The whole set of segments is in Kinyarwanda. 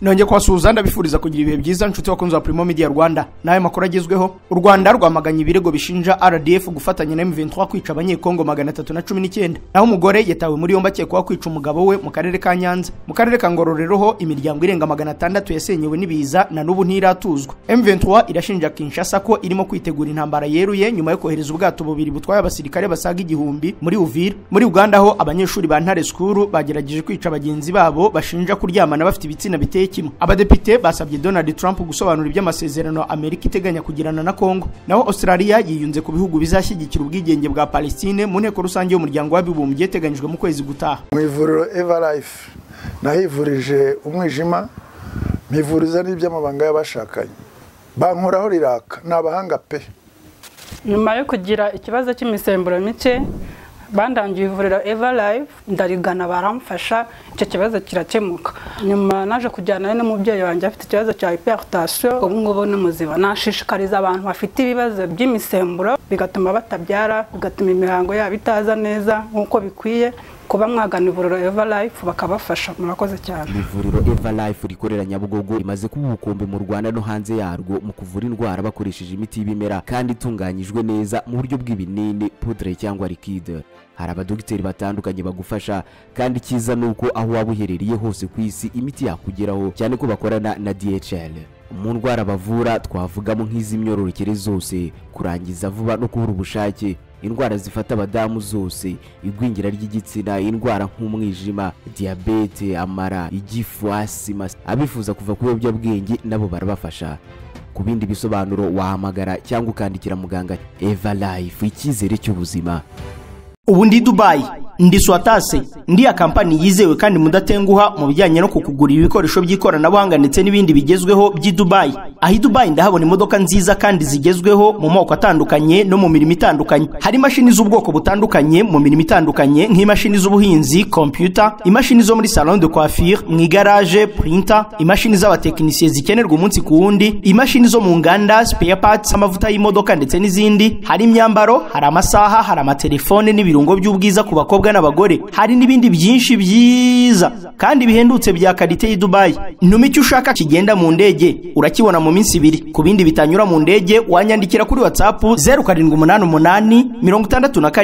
nongeye kwasuhuza ndabifuriza kugira ibihe byiza nshuti bakunze wa Primo Media Rwanda. Naye makuru agezweho, u Rwanda rwamaganye ibirego bishinja RDF gufatanya na M23 kwica abanyekongo 319. Naho umugore yatawe muri yombi akekwaho kwica umugabo we mu karere ka Nyanza. Mu karere ka Ngororero ho imiryango irenga 600 yasenyewe n'ibiza na n'ubu ntiratuzwa. M23 irashinja Kinshasa ko irimo kwitegura intambara yeruye nyuma yo kohereza ubwato bubiri butwaye abasirikare basaga igihumbi muri Uvira. Muri Uganda ho abanyeshuri ba Ntare School bagerageje kwica abagenzi babo bashinja kuryamana bafite ibitsina biteye kimwe. Abadepite basabye Donald Trump gusobanura iby'amasezerano Amerika iteganya kugirana na Kongo. Naho Australia yiyunze ku bihugu bizashyigikira ubwigenge bwa Palestine mu nteko rusange y'umuryango w'abibumbye iteganyijwe mu kwezi gutaha. Mu ivuriro Everlife nahivurije umwijima, mpivuriza n'iby'amabanga y'abashakanye. Bankoraho riraka n'abahanga pe. Nyuma yo kugira ikibazo cy'imisemburo mike bandangiye ivuriro Everlife ndarigana baramfasha icyo kibazo kirakemuka. Nyuma naje kujyana n'umubyeyi wanjye afite ikibazo cya hypertension, ubu ngubu n'umuziba. Nashishikariza abantu bafite ibibazo by'imisemburo bigatuma batabyara, bigatuma imihango yabo itaza neza nkuko bikwiye, kuba mwagana ivuriro Everlife bakabafasha. Murakoze cyane. Ivuriro Everlife rikorera Nyabugogo imaze kuba ubukombe mu Rwanda no hanze yarwo mu kuvura indwara bakoresheje imiti y'ibimera kandi itunganyijwe neza mu buryo bw'ibinini, poudre cyangwa liquide. Hari abadogiteri batandukanye bagufasha kandi kiza nuko aho waba uherereye hose ku isi imiti yakugeraho, cyane ko bakorana na DHL. Mu ndwara bavura twavugamo nk'iz'imyororokere zose, kurangiza vuba no kubura ubushake, indwara zifata abadamu zose, igwingira ry'igitsina, indwara nk'umwijima, diabete, amara, igifu, asima. Abifuza kuva ku biyobyabwenge nabo barabafasha. Ku bindi bisobanuro wahamagara cyangwa ukandikira muganga. Everlife, icyizere cy'ubuzima. Ubu ndi Dubai, ndi Swatase, ndi ya kampani yizewe kandi mudatenguha mu bijyanye no kukugurira ibikoresho by'ikoranabuhanga ndetse n'ibindi bigezweho by'i Dubai. Aho i Dubai ndahabona imodoka nziza kandi zigezweho mu moko atandukanye no mu mirimo itandukanye. Hari imashini z'ubwoko butandukanye mu mirimo itandukanye nk'imashini z'ubuhinzi, computer, imashini zo muri salon de coiffure, mu garage, printer, imashini z'abatekinisiye zikenerwa umunsi ku wundi, imashini zo mu nganda, spare parts, amavuta y'imodoka ndetse n'izindi. Hari imyambaro, hari amasaha, hari amatelefone n'ibirungo by'ubwiza ku bakobwa n'abagore. Hari n'ibindi byinshi byiza kandi bihendutse bya kalite y'i Dubai. Ntuma icyo ushaka kigenda mu ndege urakibona mu minsi 2. Ku bindi bitanyura mu ndege wanyandikira kuri WhatsApp 0788 67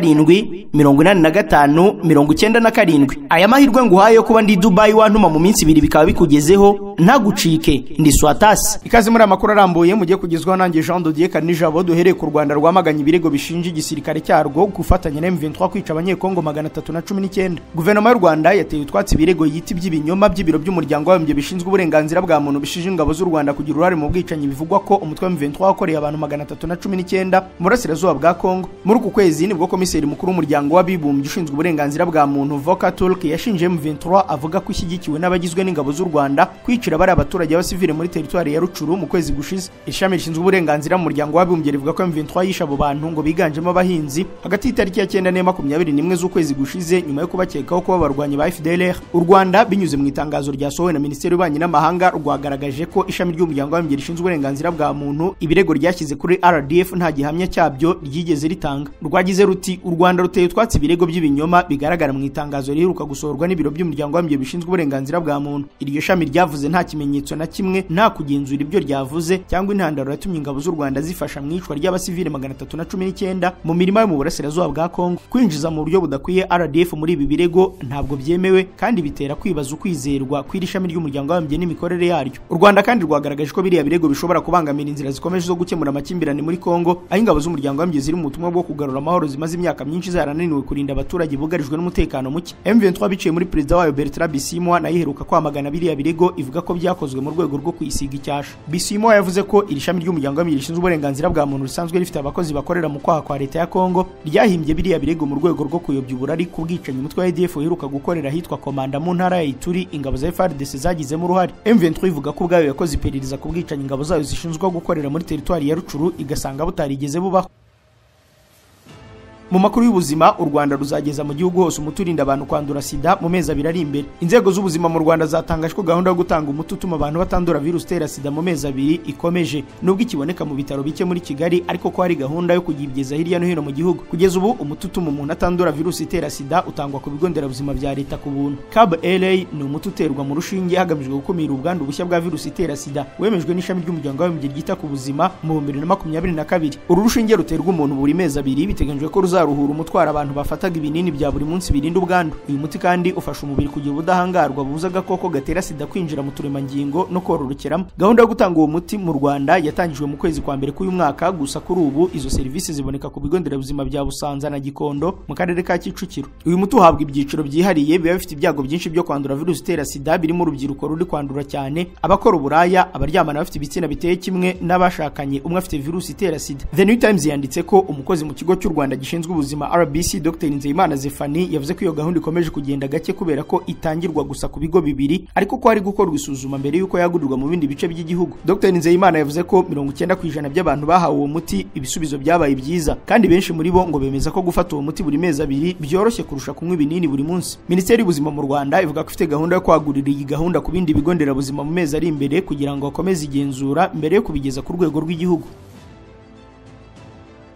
85 97. Aya mahirwe nguhaye yo kuba ndi Dubai wantuma mu minsi 2 bikaba bikugezeho ntagucike. Ndi Swatasi. Ikaze muri amakuru arambuye mugiye kugezwaho nanjye Jean Dodier Kanijabo. Duhereye ku Rwanda rwamaganye ibirego bishinja igisirikare cyarwo gufatanya na M23 kwica abanyekongo 319. Guverinoma y'u Rwanda yateye utwatsi ibirego yiti by'ibinyoma by'ibiro by'umuryango w'abibumbye bishinzwe uburenganzira bwa muntu bishinja ingabo z'u Rwanda kugira uruhare mu bwicanyi bivugwa ko umutwe wa M23 wakoreye abantu 319 mu burasirazuba bwa Kongo. Muri uku kwezi nibwo komiseri mukuru w'umuryango w'abibumbye ushinzwe uburenganzira bwa muntu Volker Turk yashinje M23 avuga ko ishyigikiwe n'abagizwe n'ingabo z'u Rwanda kwicira bari abaturage b'abasivile muri teritwari ya Rucuru mu kwezi gushize. Ishami rishinzwe uburenganzira mu muryango w'abibumbye rivuga ko M23 yisha abo bantu ngo biganjemo abahinzi hagati y'itariki ya 9 na 21 z'ukwezi gushize nyuma yo kubakekaho kuba barwanye ba FDLR. U Rwanda binyuze mu itangazo ryasohowe na Minisiteri y'Ububanyi n'Amahanga rwagaragaje ko ishami ry'umuryango w'abibumbye rishinzwe uburenganzira bwa muntu ibirego ryashyize kuri RDF nta gihamya cyabyo ryigeze ritanga. Rwagize ruti u Rwanda ruteye utwatsi ibirego by'ibinyoma bigaragara mu itangazo riheruka gusohorwa n'ibiro by'umuryango w'abibumbye bishinzwe uburenganzira bwa muntu. Iryo shami ryavuze nta kimenyetso na kimwe, nta kugenzura ibyo ryavuze cyangwa intandaro yatumye ingabo z'u Rwanda zifasha mu icwa ry'abasivile 319 mu mirima yo mu burasirazuba bwa Kongo. Kwinjiza mu buryo budakwiye RDF muri ibi birego ntabwo byemewe kandi bitera kwibaza ukwizerwa kw'iri shami ry'umuryango w'abibumbye n'imikorere yaryo. U Rwanda kandi rwagaragaje ko biriya birego bishobora kubangamira inzira zikomeje zo gukemura amakimbirane muri Kongo, aho ingabo z'umuryango w'abibumbye ziri mu butumwa bwo kugarura amahoro zimaze imyaka myinshi zarananiwe kurinda abaturage bugarijwe n'umutekano muke. M23 biciye muri perezida wayo Bertrand Bisimwa nayo iheruka kwamagana biriya birego ivuga ko byakozwe mu rwego rwo kwisiga icyasha. Bisimwa yavuze ko iri shami ry'umuryango w'abibumbye rishinzwe uburenganzira bwa muntu risanzwe rifite abakozi bakorera mu kwaha kwa leta ya Kongo ryahimbye biriya birego mu rwego rwo kuyobya uburari ku bwicanyi umutwe wa ADF uheruka gukorera hitwa Komanda mu ntara ya Ituri ingabo za FARDC zagizemo uruhare. M23 ivuga ko ubwayo yakoze iperereza ku bwicanyi ingabo zayo zishinzwe gukorera muri teritwari ya Rucuru igasanga butarigeze bubaho. Mu makuru y'ubuzima, u Rwanda ruzageza mu gihugu hose umuti urinda abantu kwandura sida mu mezi abiri ari imbere. Inzego z'ubuzima mu Rwanda zatangaje ko gahunda yo gutanga umuti utuma abantu batandura virusi itera sida mu mezi abiri ikomeje, nubwo ikiboneka mu bitaro bike muri Kigali, ariko ko hari gahunda yo kugibgeza hirya no hino mu gihugu. Kugeza ubu umuti utuma umuntu atandura virusi itera sida utangwa ku bigo nderabuzima bya leta ku buntu. CAB-LA ni umuti uterwa mu rushinge hagamijwe gukumira ubwandu bushya bwa virusi itera sida, wemejwe n'ishami ry'umuryango w'abibumbye ryita ku buzima mu 2022. Uru rushinge ruterwa umuntu buri mezi abiri, biteganyijwe ko ruzaruhura umutwara abantu bafataga ibinini bya buri munsi birinda ubwandu. Uyu muti kandi ufasha umubiri kugira ubudahangarwa bubuza agakoko gatera sida kwinjira mu turemangingo no kororokeramo. Gahunda yo gutanga uwo muti mu Rwanda yatangijwe mu kwezi kwa mbere k'uyu mwaka, gusa kuri ubu izo serivisi ziboneka ku bigo nderabuzima bya Busanza na Gikondo mu karere ka Kicukiro. Uyu muti uhabwa ibyiciro byihariye biba bifite ibyago byinshi byo kwandura virusi itera sida, birimo urubyiruko ruri kwandura cyane, abakora uburaya, abaryamana bafite ibitsina biteye kimwe, n'abashakanye umwe afite virusi itera sida. The New Times yanditse ko umukozi mu kigo cy'u Rwanda gishinzwe ubuzima RBC Dr Nzeyimana Zephanie yavuze ko iyo gahunda ikomeje kugenda gake kubera ko itangirwa gusa ku bigo bibiri, ariko ko hari gukorwa isuzuma mbere yuko yagurirwa mu bindi bice by'igihugu. Dr Nzeyimana yavuze ko 90% by'abantu bahawe uwo muti ibisubizo byabaye byiza, kandi benshi muri bo ngo bemeza ko gufata uwo muti buri mezi abiri byoroshye kurusha kunywa ibinini buri munsi. Minisiteri y'ubuzima mu Rwanda ivuga ko ifite gahunda yo kwagurira iyi gahunda ku bindi bigo nderabuzima mu mezi ari imbere kugira ngo bakomeze igenzura mbere yo kubigeza ku rwego rw'igihugu.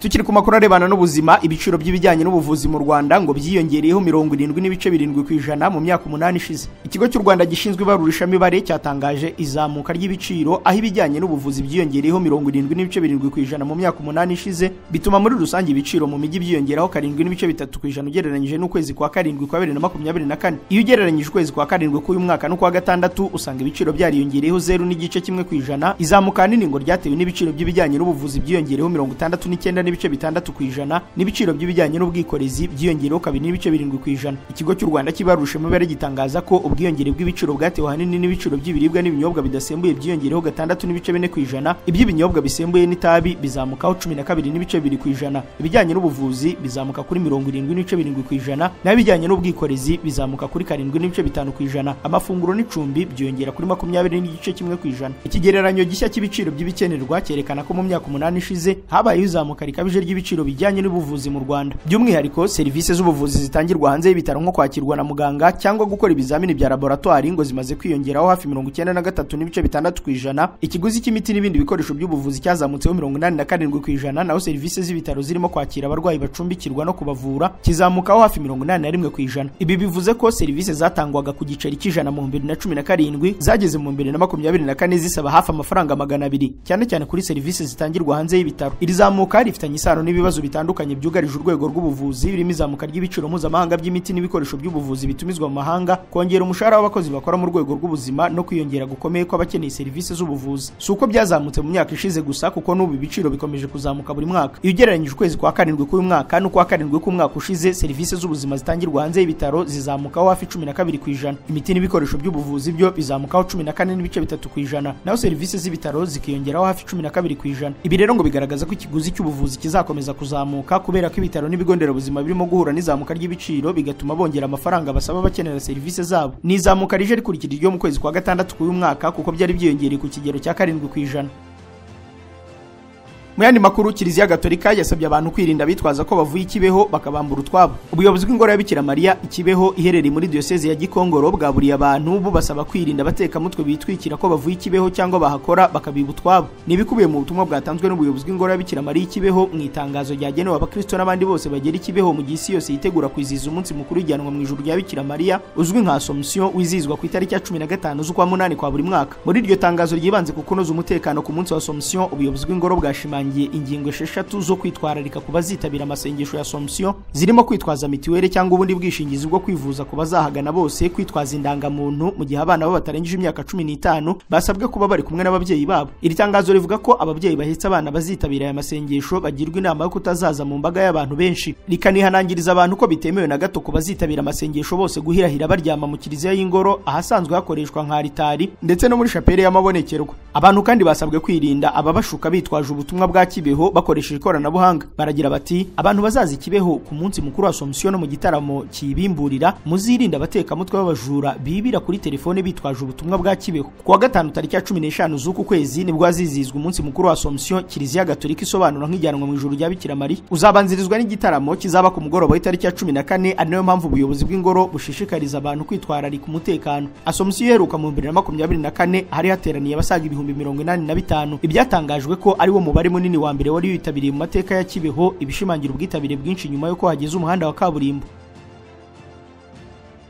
Tukiri ku makuru arebana n'ubuzima, ibiciro by'ibijyanye n'ubuvuzi mu Rwanda ngo byiyongereyeho 70.7% mu myaka 8 ishize. Ikigo cy'u Rwanda gishinzwe ibarurishamibare cyatangaje izamuka ry'ibiciro, aho ibijyanye n'ubuvuzi byiyongereyeho 70.7% mu myaka 8 ishize, bituma muri rusange ibiciro mu mijyi byiyongeraho 7.3% ugereranyije n'ukwezi kwa karindwi kwa 2024. Iyo ugereranyije ukwezi kwa karindwi k'uyu mwaka no kwa gatandatu, usanga ibiciro byariyongereyeho 0.1%. Izamuka nini ngo ryatewe n'ibiciro by'ibijyanye n'ubuvuzi byiyongereyeho 69 n'ibice 6%, n'ibiciro by'ibijyanye n'ubwikorezi byiyongereho 2.7%. Ikigo cy'u Rwanda cy'ibarurishamibare gitangaza ko ubwiyongere bw'ibiciro bwatewe hanini n'ibiciro by'ibiribwa n'ibinyobwa bidasembuye byiyongereho 6.4%, iby'ibinyobwa bisembuye n'itabi bizamukaho 12.2%, ibijyanye n'ubuvuzi bizamuka kuri 70.7%, n'ibijyanye n'ubwikorezi bizamuka kuri 7.5%, amafunguro n'icumbi byiyongera kuri 20.1%. Ikigereranyo gishya cy'ibiciro by'ibikenerwa cyerekana ko mu myaka 8 ishize habayeho izamuka rikabije ry'ibiciro bijyanye n'ubuvuzi mu Rwanda. By'umwihariko serivisi z'ubuvuzi zitangirwa hanze y'ibitaro nko kwakirwa na muganga cyangwa gukora ibizamini bya laboratoire ngo zimaze kwiyongeraho hafi 93.6%. Ikiguzi cy'imiti n'ibindi bikoresho by'ubuvuzi cyazamutseho 87%, naho serivisi z'ibitaro zirimo kwakira abarwayi bacumbikirwa no kubavura kizamukaho hafi 81%. Ibi bivuze ko serivisi zatangwaga ku giceri cy'ijana mu 2017 zageze mu 2024 zisaba hafi amafaranga 200, cyane cyane kuri serivisi zitangirwa hanze y'ibitaro. Iri zamuka rifitanye isano n'ibibazo bitandukanye byugarije urwego rw'ubuvuzi, birimo izamuka ry'ibiciro mpuzamahanga by'imiti n'ibikoresho by'ubuvuzi bitumizwa mu mahanga, kongera umushahara w'abakozi bakora mu rwego rw'ubuzima no kwiyongera gukomeye kw'abakeneye serivisi z'ubuvuzi. Si uko byazamutse mu myaka ishize gusa, kuko n'ubu ibiciro bikomeje kuzamuka buri mwaka. Iyo ugereranyije ukwezi kwa karindwi k'uyu mwaka n'ukwa karindwi k'umwaka ushize, serivisi z'ubuzima zitangirwa hanze y'ibitaro zizamukaho hafi 12%, imiti n'ibikoresho by'ubuvuzi byo bizamukaho 14.3%, naho serivisi z'ibitaro zikiyongeraho hafi 12%. Ibi rero ngo bigaragaza ko ikiguzi cy'ubuvuzi kizakomeza kuzamuka kubera ko ibitaro n'ibigo nderabuzima birimo guhura n'izamuka ry'ibiciro, bigatuma bongera amafaranga basaba abakenera serivisi zabo. Ni izamuka rije rikurikira iryo mu kwezi kwa gatandatu k'uyu mwaka, kuko byari byiyongereye ku kigero cya 7%. Mu yandi makuru, Kiliziya Gatolika yasabye abantu kwirinda bitwaza ko bavuye Kibeho bakabambura utwabo. Ubuyobozi bw'ingoro ya Bikira Mariya Kibeho iherereye muri diocese ya Gikongoro bwaburiye abantu bubasaba kwirinda bateka mutwe bitwikira ko bavuye Kibeho cyangwa bahakora bakabiba utwabo. Ni ibikubiye mu butumwa bwatanzwe n'ubuyobozi bw'ingoro ya Bikira Mariya Kibeho mu itangazo ryagenewe abakristo n'abandi bose bagera Kibeho mu gisi yose yitegura kwizihiza umunsi mukuru ujyanwa mu ijuru rya Bikira Mariya uzwi nka Assomption, wizihizwa ku itariki ya 15 z'ukwa 8 kwa buri mwaka. Muri iryo tangazo ryibanze ku kunoza umutekano ku munsi wa Assomption, ubuyobozi bw'ingoro bwashimangiye ingingo 6 zo kwitwararika ku bazitabira amasengesho ya Assomption, zirimo kwitwaza mitiwere cyangwa ubundi bwishingizi bwo kwivuza ku bazahagana bose, kwitwaza indangamuntu mu gihe abana babo batarengeje imyaka 15 basabwe kuba bari kumwe n'ababyeyi babo. Iri tangazo rivuga ko ababyeyi bahetse abana bazitabira aya masengesho bagirwa inama yo kutazaza mu mbaga y'abantu benshi, rikanihanangiriza abantu ko bitemewe na gato ku bazitabira amasengesho bose guhirahira baryama mu kiliziya y'ingoro ahasanzwe hakoreshwa nka alitari ndetse no muri chapelle y'amabonekerwa. Abantu kandi basabwe kwirinda ababashuka bitwaje ubutumwa bwa Kibeho bakoresheje ikoranabuhanga. Baragira bati abantu bazazi Kibeho ku munsi mukuru wa Assomption no mu gitaramo kibimburira muzirinda abateka mutwe b'abajura bibira kuri telefone bitwaje ubutumwa bwa Kibeho. Kuwa gatanu tariki ya 15 z'uku kwezi nibwo azizizwa umunsi mukuru wa Assomption Kiliziya Gatolika isobanura nk'ijyanwa mu ijuru rya Bikira Maria. Uzabanzirizwa n'igitaramo kizaba ku mugoroba w'itariki ya 14 ari nayo mpamvu ubuyobozi bw'ingoro bushishikariza abantu kwitwararika umutekano. Assomption iheruka mu 2024 hari hateraniye abasaga 85,000. Ibyatangajwe ko ari wo mubare munini wa mbere wari witabiriye mu mateka ya Kibeho, ibishimangira ubwitabire bwinshi nyuma yo ko hageze umuhanda wa kaburimbo.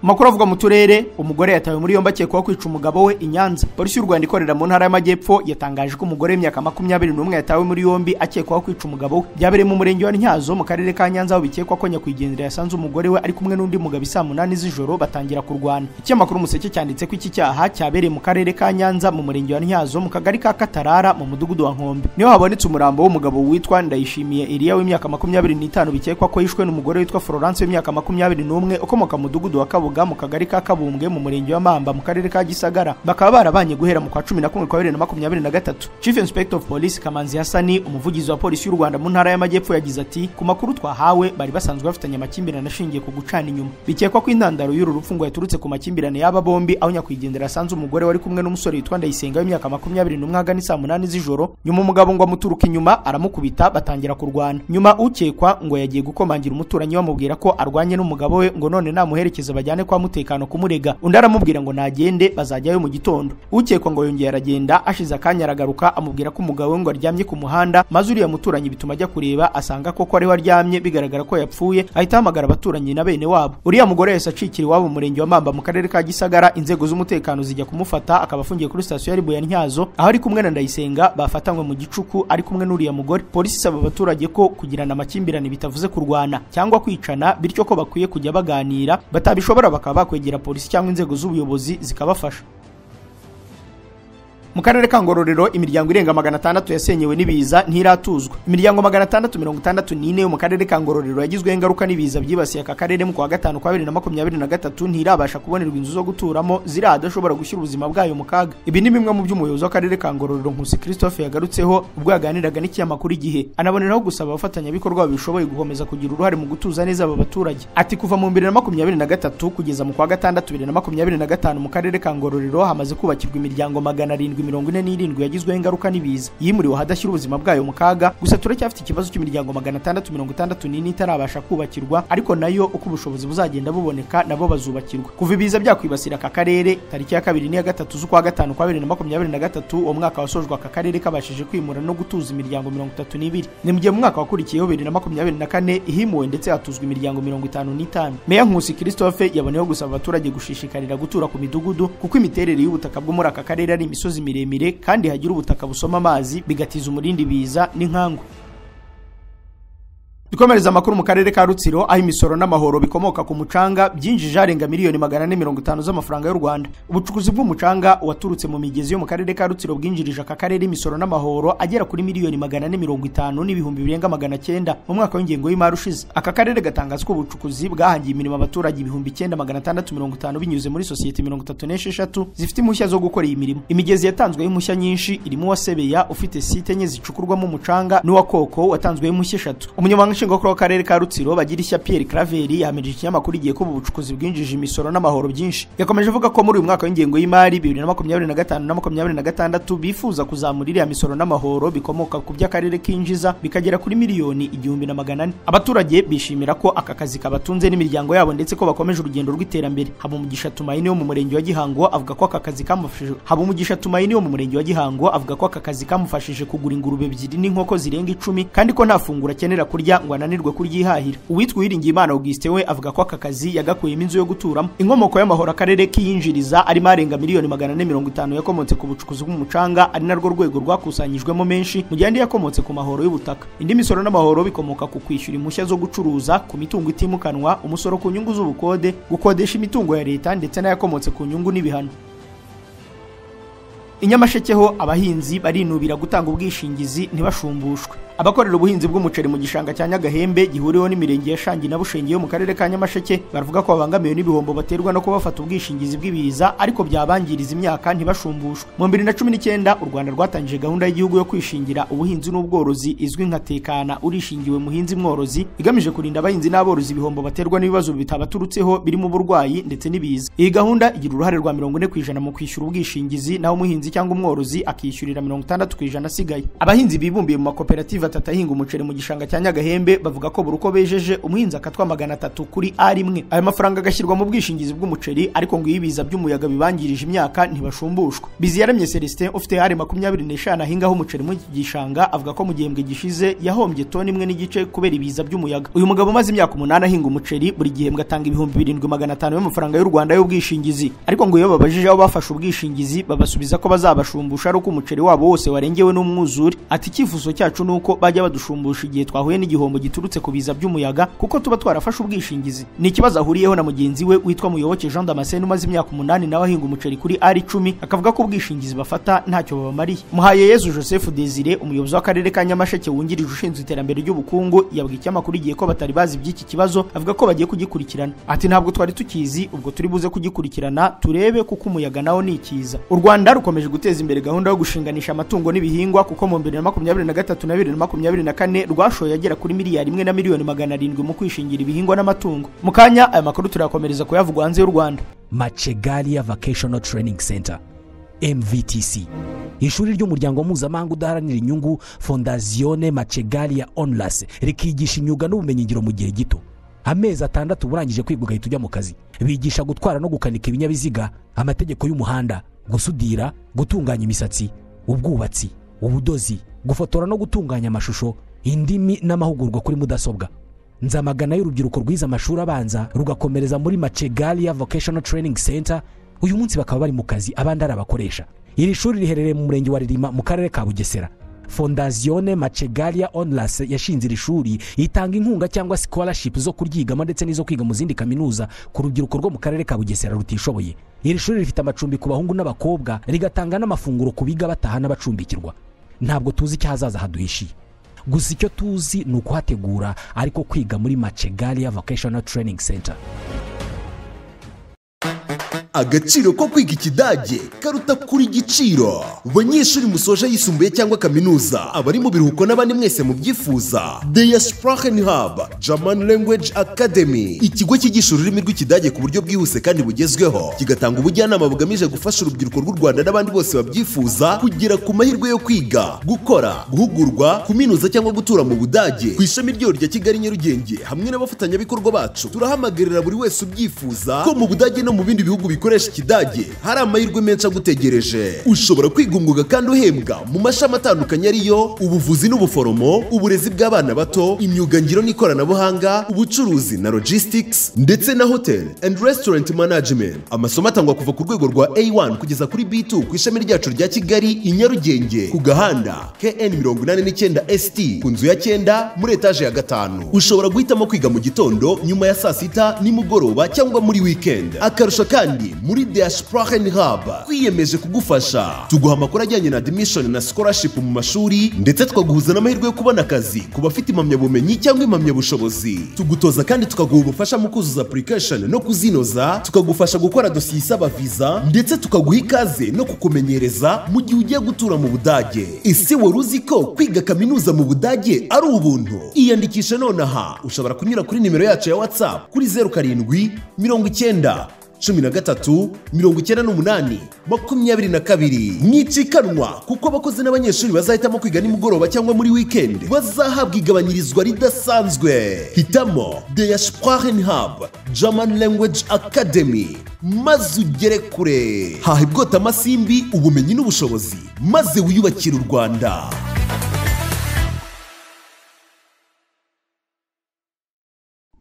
Makuru avuga mu turere, umugore yatawe muri yombi akekwaho kwica umugabo we i Nyanza. Polisi y'u Rwanda ikorera mu ntara y'Amajyepfo yatangaje ko umugore w'imyaka 21 yatawe muri yombi akekwaho kwica umugabo we. Byabereye mu murenge wa Ntyazo mu karere ka Nyanza aho bikekwa ko nyakwigendera yasanze umugore we ari kumwe n'undi mugabo saa 8 z'ijoro batangira kurwana. Ikinyamakuru Umuseke cyanditse ko iki cyaha cyabereye mu karere ka Nyanza mu murenge wa Ntyazo mu kagari ka Katarara mu mudugudu wa Nkombe. Niho habonetse umurambo w'umugabo witwa Ndayishimiye Elia w'imyaka 25 bikekwa ko yishwe n'umugore witwa Florence w'imyaka 21 ukomoka mu mudugudu wa Kabuga mu kagari ka Kabumbwe mu murenge wa Mamba mu karere ka Gisagara. Bakaba barabanye guhera mu kwa 11 kwa 2023. Chief Inspector of Police Kamanzi Hasani, umuvugizi wa polisi y'u Rwanda mu ntara y'Amajyepfo, yagize ati ku makuru twahawe bari basanzwe bafitanye amakimbirane ashingiye ku gucana inyuma. Bikekwa ko intandaro y'uru rupfu ngo yaturutse ku makimbirane y'aba bombi aho nyakwigendera asanze umugore wari kumwe n'umusore witwa Ndayisenga w'imyaka 21 agana saa 8 z'ijoro. Nyuma umugabo ngo amuturuka inyuma aramukubita batangira kurwana. Nyuma ukekwa ngo yagiye gukomangira umuturanyi bamubwira ko arwanye n'umugabo we ngo none namuherekeza bajyane kwa mutekano kumurega. Undi aramubwira ngo nagende bazajyayo mu gitondo. Ukekwa ngo yongeye aragenda, ashize akanya aragaruka amubwira ko umugabo we ngo aryamye ku muhanda, maze uriya muturanyi bituma ajya kureba asanga koko ari we aryamye bigaragara ko yapfuye, ahita hamagara abaturanyi na bene wabo. Uriya mugore yese acikira iwabo mu murenge wa Mamba mu karere ka Gisagara, inzego z'umutekano zijya kumufata akaba afungiye kuri station ya Ribu ya Ntyazo aho ari kumwe na Ndayisenga bafatanywe mu gicuku ari kumwe n'uriya mugore. Polisi isaba abaturage ko kugirana amakimbirane bitavuze kurwana cyangwa kwicana, bityo ko bakwiye kujya baganira, batabishobora bakaba bakwegera polisi cyangwa inzego z'ubuyobozi zikabafasha. Mu karere ka Ngororero imiryango irenga 600 yasenyewe n'ibiza ntiratuzwa. Imiryango 664 yo mu karere ka Ngororero yagizwe ingaruka n'ibiza byibasiye aka karere mu kwa gatanu kwa 2023 ntirabasha kubonerwa inzu zo guturamo ziradashobora gushyira ubuzima bwayo mu kaga. Ibi ni bimwe mu by'umuyobozi w'akarere ka Ngororero Nkusi Christophe yagarutseho ubwo yaganiraga n'ikinyamakuru Igihe. Anaboneraho gusaba abafatanyabikorwa bishoboye gukomeza kugira uruhare mu gutuza neza aba baturage. Ati kuva mu 2023 kugeza mu kwa gatandatu 2025 mu karere ka Ngororero hamaze kubakirwa imiryango 747 yagizwe ingaruka n'ibiza yimuriwe hadashyira ubuzima bwayo mu kaga. Gusa turacyafite ikibazo cy'imiryango 664 itarabasha kubakirwa, ariko nayo uko ubushobozi buzagenda buboneka nabo bazubakirwa. Kuva ibiza byakwibasira aka karere tariki ya 2 n'iya 3 z'ukwa gatanu kwa 2023 uwo mwaka wasojwe aka karere kabashije kwimura no gutuza imiryango 32. Ni mu gihe mu mwaka wakurikiyeho 2024 ihimuwe ndetse hatuzwa imiryango 55. Meya Nkusi Christophe yaboneyeho gusaba abaturage gushishikarira gutura ku midugudu kuko imiterere y'ubutaka bwo muri aka karere ari imisozi miremire kandi hagira ubutaka busoma amazi bigatiza umurindi biza n'inkangu. Dukomereza amakuru mu karere ka Rutsiro aho imisoro n'amahoro bikomoka ku mucanga byinjije arenga miliyoni 450 z'amafaranga y'u Rwanda. Ubucukuzi bw'umucanga waturutse mu migezi yo mu karere ka Rutsiro bwinjirije aka karere imisoro n'amahoro agera kuri miliyoni 450 n'ibihumbi birenga 900 mu mwaka w'ingengo y'imari ushize. Aka karere gatangaza ko ubucukuzi bwahangiye imirimo abaturage 9650 binyuze muri sosiyete 36 zifite impushya zo gukora iyi mirimo. Imigezi yatanzweho impushya nyinshi irimo wa Sebeya ufite site enye zicukurwamo umucanga n'uwa Koko watanzweho impushya 3. Umunyamabanga nshingwabikorwa w'akarere ka Rutsiro Bagirishya Pierre Claver yahamirije ikinyamakuru Igihe ko ubucukuzi bwinjije imisoro n'amahoro byinshi. Yakomeje avuga ko muri uyu mwaka w'ingengo y'imari 2025 na 2026 bifuza kuzamurira ya misoro n'amahoro bikomoka ku by'akarere kinjiza bikagera kuri miliyoni 1,400. Abaturage bishimira ko aka kazi kabatunze n'imiryango yabo ndetse ko bakomeje urugendo rw'iterambere. Habumugisha Tumaini wo mu murenge wa Gihango avuga ko aka kazi kamufashije. Habumugisha Tumaini wo mu murenge wa Gihango avuga ko aka kazi kamufashije kugura ingurube 2 n'inkoko zirenga 10 kandi ko nta funguro akenera kurya ngo ananirwe kuryihahira. Uwitwa Uwiringiyimana Augustin we avuga ko aka kazi yagakuyemo inzu yo guturamo. Inkomoko y'amahoro akarere kiyinjiriza arimo arenga miliyoni 450 yakomotse ku bucukuzi bw'umucanga ari narwo rwego rwakusanyijwemo menshi mu gihe andi yakomotse ku mahoro y'ubutaka. Indi misoro n'amahoro bikomoka ku kwishyura impushya zo gucuruza, ku mitungo itimukanwa, umusoro ku nyungu z'ubukode, gukodesha imitungo ya leta ndetse n'ayakomotse ku nyungu n'ibihano. Inyamasheke ho abahinzi barinubira gutanga ubwishingizi ntibashumbushwe. abakorera ubuhinzi bw'umuceri mu gishanga cya Nyagahembe gihuriweho n'imirenge ya Shangi na Bushenge yo mu karere ka Nyamasheke baravuga ko babangamiwe n'ibihombo baterwa no kubafata ubwishingizi bw'ibiza ariko byabangiriza imyaka ntibashumbushwe. Mu 2019 u Rwanda rwatangije gahunda y'igihugu yo kwishingira ubuhinzi n'ubworozi izwi nka Tekana urishingiwe muhinzi mworozi igamije kurinda abahinzi n'aborozi ibihombo baterwa n'ibibazo bitabaturutseho birimo uburwayi ndetse n'ibiza. Iyi gahunda igira uruhare rwa 40% mu kwishyura ubwishingizi naho umuhinzi cyangwa umworozi akishyurira 60% asigaye. Abahinzi bibumbiye mu makoperative atatahinga umuceri mu gishanga cya Nyagahembe bavuga ko buri uko bejeje umuhinzi akatwa 300 kuri A1. Ayo mafaranga agashyirwa mu bwishingizi bw'umuceri ariko ngo ibiza by'umuyaga bibangirije imyaka ntibashumbushwe. Biziyaremye Celestin ufite hari 25 ahingaho umuceri mu gishanga avuga ko mu gihembwe gishize yahombye toni 1.5 kubera ibiza by'umuyaga. Uyu mugabo umaze imyaka 8 ahinga umuceri buri gihembwe atanga 7500 y'amafaranga y'u Rwanda y'ubwishingizi ariko ngo iyo babajije aho bafashe ubwishingizi babasubiza ko bazabashumbusha ari uko umuceri wabo wose warengewe n'umwuzure. Ati icyifuzo cyacu nuko bajya badushumbusha igihe twahuye n'igihombo giturutse ku biza by'umuyaga kuko tuba twarafashe ubwishingizi. Ni ikibazo ahuriyeho na mugenzi we witwa Muyoboke Jean Damascene umaze imyaka 8 nawe ahinga umuceri kuri R10 akavuga ko ubwishingizi bafata ntacyo babamariye. Muhayeyezu Joseph Desire umuyobozi w'akarere ka Nyamasheke wungirije ushinzwe iterambere ry'ubukungu yabwiye ikinyamakuru igihe ko batari bazi by'iki kibazo avuga ko bagiye kugikurikirana. Ati ntabwo twari tukizi ubwo turi buze kugikurikirana turebe kuko umuyaga nawo ni ikiza. U Rwanda rukomeje guteza imbere gahunda yo gushinganisha amatungo n'ibihingwa kuko mu 2023 na 2024 rwashoye agera kuri miliyari 1 na miliyoni 700 mu kwishingira ibihingwa n'amatungo. Mukanya aya makuru turakomereza kuyavugwa hanze y'u Rwanda. Machegalia Vocational Training Center MVTC, ishuri ry'umuryango mpuzamahanga udaharanira inyungu Fondazione Machegalia Onlus rikigisha imyuga n'ubumenyingiro mu gihe gito. Amezi 6 burangije kwiga ugahita ujya mu kazi. Bigisha gutwara no gukanika ibinyabiziga, amategeko y'umuhanda, gusudira, gutunganya imisatsi, ubwubatsi, ubudozi, gufotora no gutunganya amashusho, indimi n'amahugurwa kuri mudasobwa. Nzamagana y'urubyiruko rwiza amashuri abanza rugakomereza muri Machegalia Vocational Training Center. Uyu munsi bakaba bari mu kazi abandi ari abakoresha. Iri shuri riherereye mu murenge wa Ririma mu karere ka Bugesera. Fondazione Machegalia Onlus yashinze iri shuri itanga inkunga cyangwa scholarship zo kuryigamo ndetse n'izo kwiga mu zindi kaminuza ku rubyiruko rwo mu karere ka Bugesera rutishoboye. Iri shuri rifite amacumbi ku bahungu n'abakobwa rigatanga n'amafunguro ku biga bataha n'abacumbikirwa. Ntabwo tuzi icyo hazaza haduhishiye, gusa icyo tuzi ni ukuhategura ariko kwiga muri Machegalia Vocational Training Center. Agaciro ko kwiga ikidage karuta kuri giciro. Banyeshuri musoje yisumbuye cyangwa kaminuza abari mu biruhuko n'abandi mwese mu byifuza, Der Sprachenhub German Language Academy, ikigo cyigisha ururimi rw'ikidage ku buryo bwihuse kandi bugezweho, kigatanga ubujyanama bugamije gufasha urubyiruko rw'u Rwanda n'abandi bose babyifuza kugera ku mahirwe yo kwiga, gukora, guhugurwa, kuminuza cyangwa gutura mu Budage. Ku ishami ryo rya Kigali Nyarugenge hamwe n'abafatanyabikorwa bacu turahamagarira buri wese ubyifuza ko mu Budage no mu bindi bihugu bikoresha ikidage hari amahirwe menshi agutegereje. Ushobora kwiga umwuga kandi uhembwa mu mashami atandukanye ariyo ubuvuzi n'ubuforomo, uburezi bw'abana bato, imyuga ngiro n'ikoranabuhanga, ubucuruzi na logistics ndetse na hotel and restaurant management. Amasomo atangwa kuva ku rwego rwa A1 kugeza kuri B2 ku ishami ryacu rya Kigali i Nyarugenge ku gahanda KN 89 ST ku nzu ya 9 muri etage ya 5. Ushobora guhitamo kwiga mu gitondo, nyuma ya saa sita, nimugoroba cyangwa muri weekend. Akarusho kandi muri Der Sprachenhub twiyemeje kugufasha. Tuguha amakuru ajyanye na admission na scholarship mu mashuri ndetse tukaguhuza n'amahirwe yo kubona akazi ku bafite impamyabumenyi cyangwa impamyabushobozi. Tugutoza kandi tukaguha ubufasha mu kuzuza application no kuzinoza, tukagufasha gukora dosiye isaba visa ndetse tukaguha ikaze no kukumenyereza mu gihe ugiye gutura mu Budage. Ese wari uzi ko kwiga kaminuza mu Budage ari ubuntu? Iyandikisha nonaha. Ushobora kunyura kuri nimero yacu ya WhatsApp kuri 07 90 13 98 22. Mwicikanwa kuko abakozi n'abanyeshuri bazahitamo kwiga nimugoroba cyangwa muri weekend bazahabwa igabanyirizwa ridasanzwe. Hitamo Der Sprachenhub German Language Academy maze ugere kure. Hahibwota amasimbi, ubumenyi n'ubushobozi maze wiyubakire u Rwanda.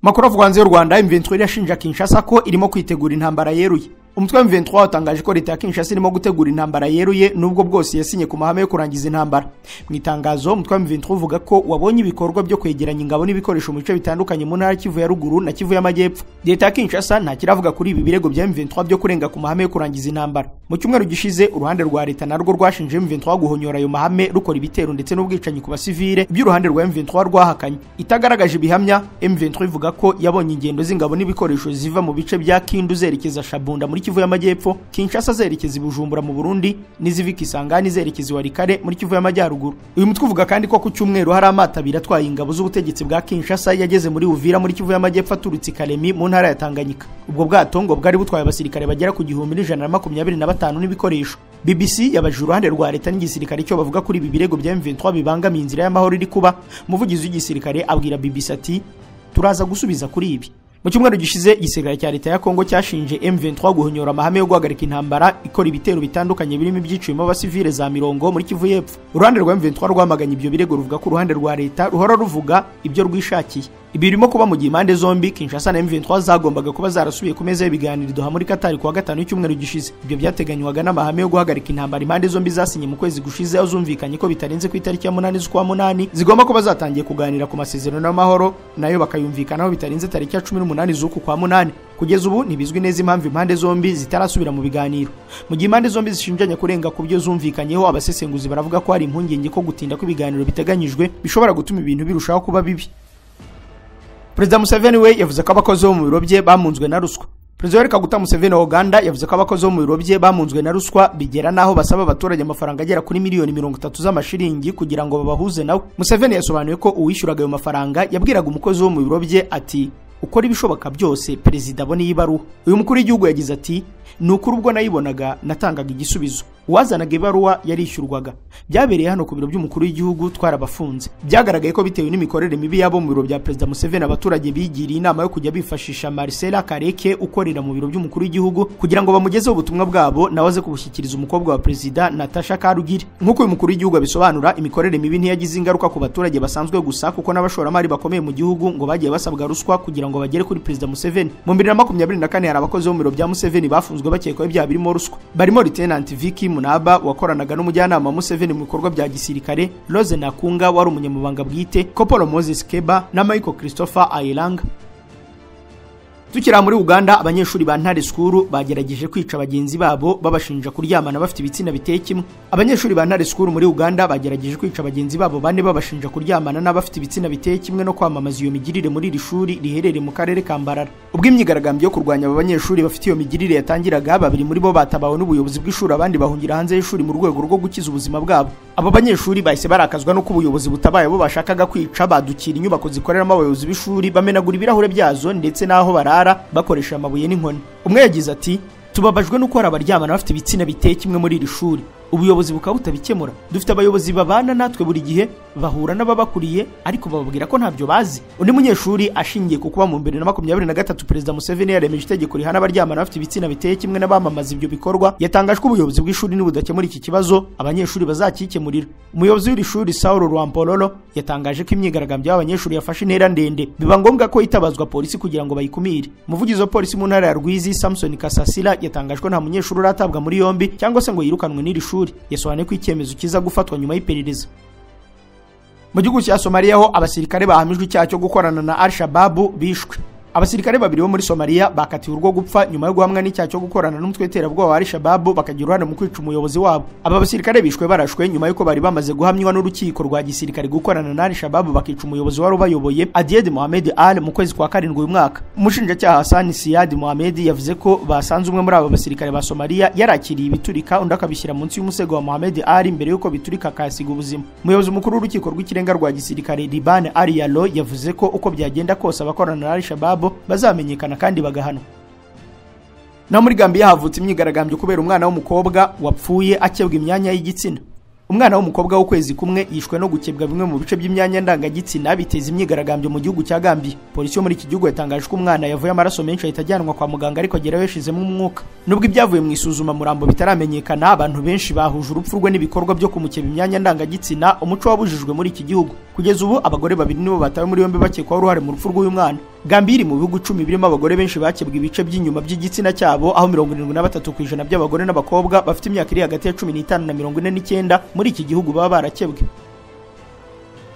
Makuru avugwa hanze y'u Rwanda. M23 irashinja Kinshasa ko irimo kwitegura intambara yeruye. Umutwe wa M23 watangaje ko leta ya Kinshasa irimo gutegura intambara yeruye nubwo bwose yasinye ku mahame yo kurangiza intambara. Mu itangazo umutwe wa M23 uvuga ko wabonye ibikorwa byo kwegeranya ingabo n'ibikoresho mu bice bitandukanye mu ntara Kivu ya ruguru na Kivu y'amajyepfo. Leta ya Kinshasa nta kiravuga kuri ibi birego bya M23 byo kurenga ku mahame yo kurangiza intambara. mu cyumweru gishize uruhande rwa leta narwo rwashinje M23 guhonyora ayo mahame rukora ibitero ndetse n'ubwicanyi ku basivile by'uruhande rwa M23 rwahakanye. Itagaragaje ibihamya, M23 ivuga ko yabonye ingendo z'ingabo n'ibikoresho ziva mu bice bya Kindu zerekeza Shabunda muri Kivu y'Amajyepfo, Kinshasa zerekeza i Bujumbura mu Burundi, n'iziva Kisangani zerekeza Walikare muri Kivu y'Amajyaruguru. Uyu mutwe uvuga kandi ko ku cyumweru hari amato abiri atwaye ingabo z'ubutegetsi bwa Kinshasa yageze muri Uvira muri Kivu y'Amajyepfo aturutse Kalemi mu ntara ya Tanganyika. Ubwo bwato ngo bwari butwaye abasirikare bagera ku 1125 n'ibikoresho. BBC yabajije uruhande rwa leta n'igisirikare cyo bavuga kuri ibi birego bya M23 bibangamiye inzira y'amahoro iri kuba. Umuvugizi w'igisirikare abwira BBC ati turaza gusubiza kuri ibi. Mu cyumweru gishize igisirikare cya leta ya Kongo cyashinje M23 guhonyora amahame yo guhagarika intambara ikora ibitero bitandukanye birimo ibyiciro abasivile za Mirongo muri Kivu y'Epfo. Uruhande rwa M23 rwamaganye ibyo birego ruvuga ko uruhande rwa leta ruhora ruvuga ibyo rwishakiye. Ibi birimo kuba mu gihe impande zombi Kinshasa na M23 zagombaga kuba zarasubiye ku meza y'ibiganiro Doha muri Qatar kuwa gatanu y'icyumweru gishize. Ibyo byateganywaga n'amahame yo guhagarika intambara impande zombi zasinye mu kwezi gushize aho zumvikanye ko bitarenze ku itariki ya 8 z'ukwa 8 zigomba kuba zatangiye kuganira ku masezerano y'amahoro nayo bakayumvikanaho bitarenze tariki ya 18 z'uku kwa 8. Kugeza ubu ntibizwi neza impamvu impande zombi zitarasubira mu biganiro. Mu gihe impande zombi zishinjanya kurenga ku byo zumvikanyeho, abasesenguzi baravuga ko hari impungenge ko gutinda kw'ibiganiro biteganyijwe bishobora gutuma ibintu birushaho kuba bibi. Perezida Museveni we yavuze ko abakozi bo mu biro bye bamunzwe na ruswa. Perezida Yoweri Kaguta Museveni wa Uganda yavuze ko abakozi bo mu biro bye bamunzwe na ruswa bigera naho basaba abaturage amafaranga agera kuri miliyoni 30 z'amashiringi kugira ngo babahuze nawe. Museveni yasobanuye ko uwishyuraga ayo mafaranga yabwiraga umukozi wo mu biro bye ati ukora ibishoboka byose perezida abone ibaruwa. Uyu mukuru w'igihugu yagize ati nukuri ubwo nayibonaga natangaga igisubizo, uwazanaga ibaruwa yarishyurwaga. Byabereye hano ku biro by'umukuru w'igihugu twarabafunze. Byagaragaye ko bitewe n'imikorere mibi yabo mu biro bya Perezida Museveni abaturage bigiriye inama yo kujya bifashisha Marcela Kareke ukorera mu biro by'umukuru w'igihugu kugira ngo bamugezeho ubutumwa bwabo nawaze kubushyikiriza umukobwa wa Perezida Natasha Karugire. Nk'uko uyu mukuru w'igihugu abisobanura, imikorere mibi ntiyagize ingaruka ku baturage basanzwe gusa kuko n'abashoramari bakomeye mu gihugu ngo bagiye basabwa ruswa kugira ngo bagere kuri Perezida Museveni. Mu 2024 hari abakozi bo mu biro bya Museveni bafunzwe bakekwaho ibyaha birimo ruswa. Barimo Lieutenant Vicky Munaba wakoranaga n'umujyanama wa Museveni mu bikorwa bya gisirikare, Rose Nakunga wari umunyamabanga bwite, Kopolo Moses Keba na Michael Christopher Ayelanga. Tukira muri Uganda, abanyeshuri ba Ntare School bagerageje kwica bagenzi babo babashinja kuryamana bafite ibitsina biteye kimwe. Abanyeshuri ba Ntare School muri Uganda bagerageje kwica bagenzi babo bane babashinja kuryamana n'abafite ibitsina biteye kimwe no kwamamaza iyo migirire muri iri shuri riherereye mu karere ka Mbarara. Ubwo imyigaragambyo yo kurwanya aba banyeshuri bafite iyo migirire yatangiraga, babiri muri bo batabawe n'ubuyobozi bw'ishuri, abandi bahungira hanze y'ishuri mu rwego rwo gukiza ubuzima bwabo. Abo banyeshuri bahise barakazwa no kubuyobozi butabaye bo bashakaga kwica, badukira inyubako zikoreramo abayobozi b'ishuri bamenagura ibirahure byazo ndetse naho barara bakoresha amabuye n'inkoni. Umwe yagize ati tubabajwe nuko hari abaryamana bafite ibitsina biteye kimwe muri iri shuri, ubuyobozi bukaba butabikemura. Dufite abayobozi babana natwe buri gihe bahura n'ababakuriye ariko bababwira ko ntabyo bazi. Undi munyeshuri ashingiye ku kuba mu 2023 Perezida Museveni yaremeje itegeko rihana abaryamana bafite ibitsina biteye kimwe n'abamamaza ibyo bikorwa, yatangaje ko ubuyobozi bw'ishuri nibudakemura iki kibazo abanyeshuri bazakikemurira. Umuyobozi w'iri shuri Saulo Rwampololo yatangaje ko imyigaragambyo y'abanyeshuri yafashe intera ndende, biba ngombwa ko itabazwa polisi kugira ngo bayikumire. Umuvugizi wa polisi mu ntara ya Rwizi Samson Kasasira yatangaje ko nta munyeshuri uratabwa muri yombi cyangwa se ngo yirukanwe n'iri shuri. Yasobanuye ko icyemezo kiza gufatwa nyuma y'iperereza. Mu gihugu cya Somalia ho abasirikare bahamijwe icyaha cyo gukorana na Al-Shabaab bishwe. Abasirikare babiri bo muri Somalia bakatiwe urwo gupfa nyuma yo guhamwa n'icyaha cyo gukorana n'umutwe w'iterabwoba wa Al-Shabaab bakagira uruhare mu kwica umuyobozi wabo. Aba basirikare bishwe barashwe nyuma yuko bari bamaze guhamywa n'urukiko rwa gisirikare gukorana na Al-Shabaab bakica umuyobozi wari ubayoboye Adied Mohamed Al mu kwezi kwa 7 uyu mwaka. Umushinjacyaha Hassan Siad Mohamed yavuze ko basanze umwe muri aba basirikare ba Somalia yarakiriye ibiturika undi akabishyira munsi y'umusego wa Mohamed Al mbere yuko biturika akasiga ubuzima. Umuyobozi mukuru w'urukiko rw'ikirenga rwa gisirikare Liban Ali Yalo yavuze ko uko byagenda kose abakorana na Al-Shabaab bazamenyekana kandi bagahana. Na muri Gambia havutse imyigaragambyo kubera umwana w'umukobwa wapfuye akebwa imyanya y'igitsina. Umwana w'umukobwa w'ukwezi kumwe yishwe no gukebwa bimwe mu bice by'imyanya ndangagitsina biteza imyigaragambyo mu gihugu cya Gambia. Polisi yo muri iki gihugu yatangaje ko umwana yavuye amaraso menshi ahita kwa muganga ariko agerayo yashizemo umwuka. Nubwo ibyavuye mu isuzuma murambo bitaramenyekana, abantu benshi bahuje urupfu rwe n'ibikorwa byo kumukeba imyanya ndangagitsina, umuco wabujijwe muri iki gihugu. Kugeza ubu abagore babiri nibo batawe muri yombi bakekwaho uruhare mu rupfu rw'uyu mwana. Gambia iri mu bihugu 10 birimo abagore benshi bakebwa ibice by'inyuma by'igitsina cyabo, aho 73% by'abagore n'abakobwa bafite imyaka iri hagati ya 15 na 49 muri iki gihugu baba barakebwe.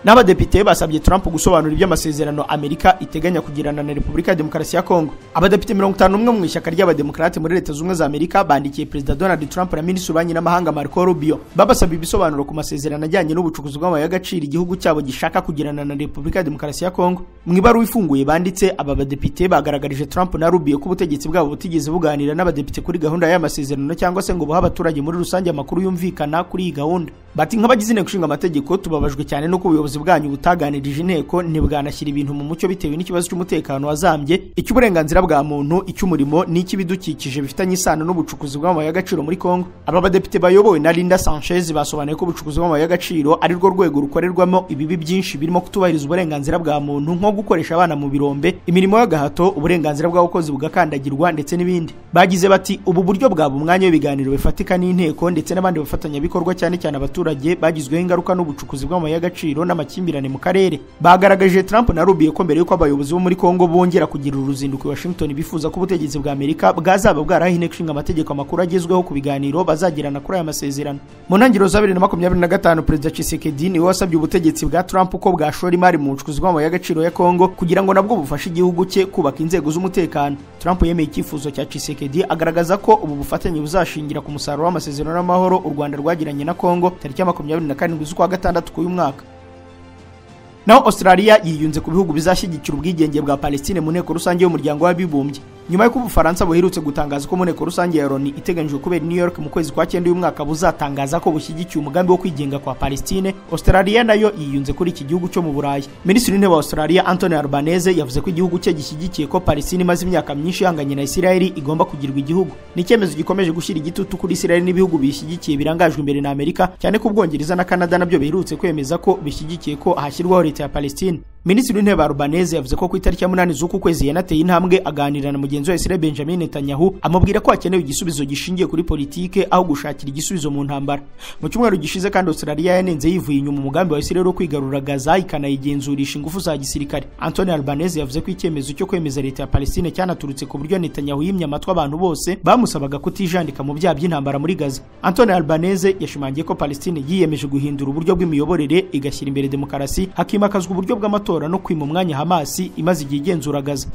n'abadepite basabye Trump gusobanura iby'amasezerano Amerika iteganya kugirana na Repubulika ya Demokarasi ya Kongo. Abadepite 51 mu ishyaka ry'abademokrate muri Leta Zunze za Amerika bandikiye Perezida Donald Trump na Minisitiri w'Ububanyi n'Amahanga Marco Rubio babasaba ibisobanuro ku masezerano ajyanye n'ubucukuzi bw'amabuye y'agaciro igihugu cyabo gishaka kugirana na Repubulika ya Demokarasi ya Kongo. Mu ibaruwa ifunguye banditse, aba badepite bagaragarije Trump na Rubio ko ubutegetsi bwabo butigeze buganira n'abadepite kuri gahunda y'amasezerano cyangwa se ngo buha abaturage muri rusange amakuru yumvikana kuri iyi gahunda. Bati nk'abagize inteko ishinga amategeko tubabajwe cyane no ubuyobozi bwanyu butaganirije inteko ntibwanashyira ibintu mu mucyo bitewe n'ikibazo cy'umutekano wazambye, icy'uburenganzira bwa muntu, icy'umurimo n'icy'ibidukikije bifitanye isano n'ubucukuzi bw'amabuye y'agaciro muri Kongo. Aba badepite bayobowe na Linda Sanchez basobanuye ko ubucukuzi bw'amabuye y'agaciro ari rwo rwego rukorerwamo ibibi byinshi birimo kutubahiriza uburenganzira bwa muntu nko gukoresha abana mu birombe, imirimo y'agahato, uburenganzira bw'abakozi bugakandagirwa ndetse n'ibindi. Bagize bati ubu buryo bwaba umwanya w'ibiganiro bifatika n'inteko ndetse n'abandi bafatanyabikorwa cyane cyane abaturage bagizweho ingaruka n'ubucukuzi bw'amabuye y'agaciro n'amakimbirane mu karere. Bagaragaje Trump na Rubio ko mbere yuko abayobozi bo muri Kongo bongera kugira uruzinduko i Washington bifuza ko ubutegetsi bwa Amerika bwazaba bwarahaye inteko ishinga amategeko amakuru agezweho ku biganiro bazagirana kuri aya masezerano. Mu ntangiriro za 2025 Perezida Tshisekedi niwe wasabye ubutegetsi bwa Trump ko bwashora imari mu bucukuzi bw'amabuye y'agaciro ya Kongo kugira ngo nabwo bufashe igihugu cye kubaka inzego z'umutekano. Trump yemeye icyifuzo cya Tshisekedi agaragaza ko ubu bufatanye buzashingira ku musaruro w'amasezerano y'amahoro u Rwanda rwagiranye na Kongo tariki ya 27 z'ukwa gatandatu k'uyu mwaka. Naho Australia yiyunze ku bihugu bizashyigikira ubwigenge bwa Palestine mu nteko rusange y'umuryango w'abibumbye. Nyuma y'uko Ubufaransa buherutse gutangaza ko mu nteko rusange ya Loni iteganyijwe kubera New York mu kwezi kwa 9 uyu mwaka buzatangaza ko bushyigikiye umugambi wo kwigenga kwa Palestine, Australia nayo yiyunze kuri iki gihugu cyo mu Burayi. Minisitiri w'intebe wa Australia Anthony Albanese yavuze ko igihugu cye gishyigikiye ko Palestine imaze imyaka myinshi ihanganye na Israel igomba kugirwa igihugu. Ni icyemezo gikomeje gushyira igitutu kuri Israel n'ibihugu bishyigikiye birangajwe imbere na Amerika, cyane ko Ubwongereza na Canada nabyo biherutse kwemeza ko bishyigikiye ko hashyirwaho leta ya Palestine. Minisitiri w'intebe Albanese yavuze ko ku itariki ya 8 z'uku kwezi yanateye intambwe aganira na mugenzi wa Israel Benjamin Netanyahu amubwira ko hakenewe igisubizo gishingiye kuri politike aho gushakira igisubizo mu ntambara. Mu cyumweru gishize kandi Australia yanenze yivuye inyuma umugambi wa Israel wo kwigarura Gaza ikanayigenzurisha ingufu za gisirikare. Anthony Albanese yavuze ko icyemezo cyo kwemeza leta ya Palestine cyanaturutse ku buryo Netanyahu yimye amatwi abantu bose bamusabaga kutijandika mu byaha by'intambara muri Gaza. Anthony Albanese yashimangiye ko Palestine yiyemeje guhindura uburyo bw'imiyoborere igashyira imbere demokarasi, hakimakazwa uburyo bw'amatora no kwima umwanya Hamas imaze igihe igenzura Gaza.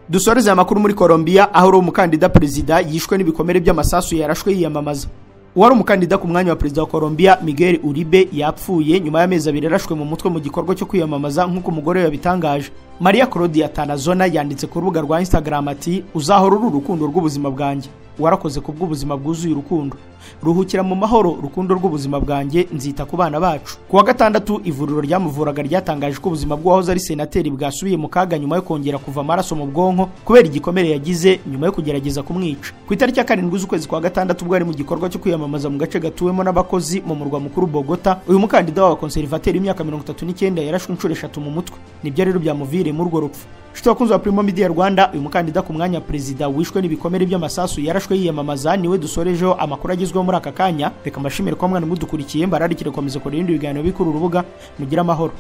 Dusoreze amakuru muri Colombia aho umukandida perezida yishwe n'ibikomere by'amasasu yarashwe yiyamamaza. Uwari umukandida ku mwanya wa perezida wa Colombia Miguel Uribe yapfuye nyuma y'amezi 2 yarashwe mu mutwe mu gikorwa cyo kwiyamamaza nk'uko umugore yabitangaje. Maria Claudia Tanazona yanditse ku rubuga rwa Instagram ati uzahora uru rukundo rw'ubuzima bwanjye, warakoze ku bw'ubuzima bwuzuye urukundo, ruhukira mu mahoro rukundo rw'ubuzima bwanjye, nzita ku bana bacu. Kuwa gatandatu ivuriro ryamuvuraga ryatangaje ko ubuzima bw'uwahoze ari senateri bwasubiye mu kaga nyuma yo kongera kuva amaraso mu bwonko kubera igikomere yagize nyuma yo kugerageza kumwica. Ku itariki ya 7 z'ukwezi kwa gatandatu ubwo ari mu gikorwa cyo kwiyamamaza mu gace gatuwemo n'abakozi mu murwa mukuru Bogota, uyu mukandida w'abakonservateri w'imyaka 39 yarashwe inshuro 3 mu mutwe. Nibyo rero byamuviriye muri urwo rupfu. Shito wakunze wa Primo Media Rwanda, uyu mukandida ku mwanya perezida wishwe n'ibikomere by'amasasu yarashwe yiyamamaza niwe dusorejeho amakuru agizweho muri aka kanya. Reka mbashimire ko mwana mudukurikiye, mbararikire komeza kora ibindi biganiro bikuru urubuga. Mugira amahoro.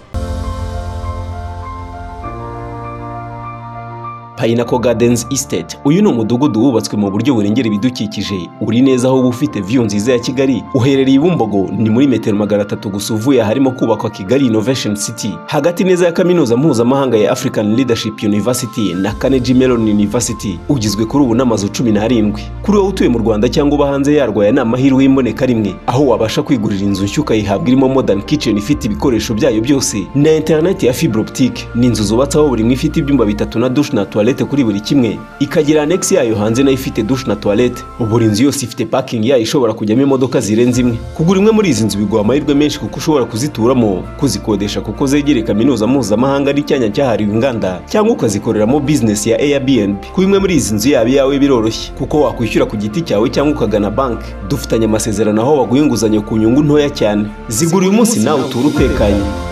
Pineapple Gardens Estate. Uyu ni umudugudu wubatswe mu buryo burengera ibidukikije, uri neza aho ufite view nziza ya Kigali. Uherereye i Bumbogo, ni muri metero 300 gusa uvuye harimo kubakwa Kigali Innovation City, hagati neza ya kaminuza mpuzamahanga ya African Leadership University na Carnegie Mellon University. Ugizwe kuri ubu n'amazu 17. Kuri wowe utuye mu Rwanda cyangwa uba hanze yarwo, ya n'amahirwe y'imboneka rimwe aho wabasha kwigurira inzu nshya ukayihabwa irimo modern kitchen ifite ibikoresho byayo byose na internet ya fibre optique. Ni inzu zubatse aho buri imwe ifite ibyumba 3 na douche na toilette kuri buri kimwe, ikagira annex yayo hanze nayo ifite douche na toilette. Buri nzu yose ifite parking yayo ishobora kujyamo imodoka zirenze imwe. Kugura imwe muri izi nzu biguha amahirwe menshi kuko ushobora kuzituramo, kuzikodesha kuko zegereye kaminuza mpuzamahanga ari cyanya cyahariwe inganda, cyangwa ukazikoreramo business ya Airbnb. Ku imwe muri izi nzu yawe biroroshye kuko wakwishyura ku giti cyawe cyangwa ukagana bank. Dufitanye amasezerano aho baguha inguzanyo ku nyungu ntoya cyane. Zigura uyu munsi nawe utura utekanye.